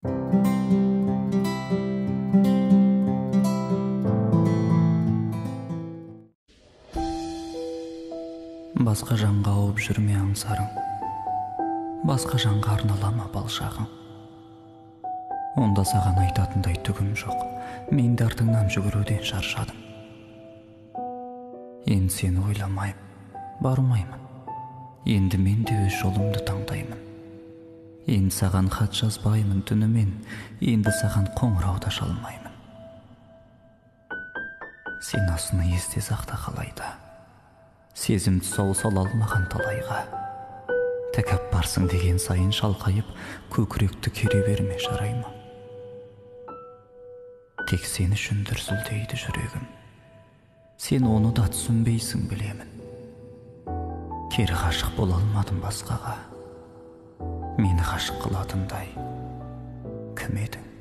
Басқа жанға ауып жүрме аңсарың, басқа жанға арналама бал шағың. Онда саған айтатындай түгім жоқ, мен де артыңнан жүгіруден шаршадым. Енді сені ойламаймын, бармаймын. Енді мен де өз жолымды таңдаймын. Енді саған хат жазбаймын түнімен, енді саған қоңырау да шалмаймын. Сен осыны есте сақта қалайда, сезімді сол сала алмаған талайға. Тәкаппарсың деген сайын шалқайып, көкіректі кере берме, жарай ма? Тек сен үшін дүрсілдейді жүрегім. Сен оны да түсінбейсің, білемін. Кері ғашық бола алмадым басқаға. Мені ғашық қылатындай кім едің?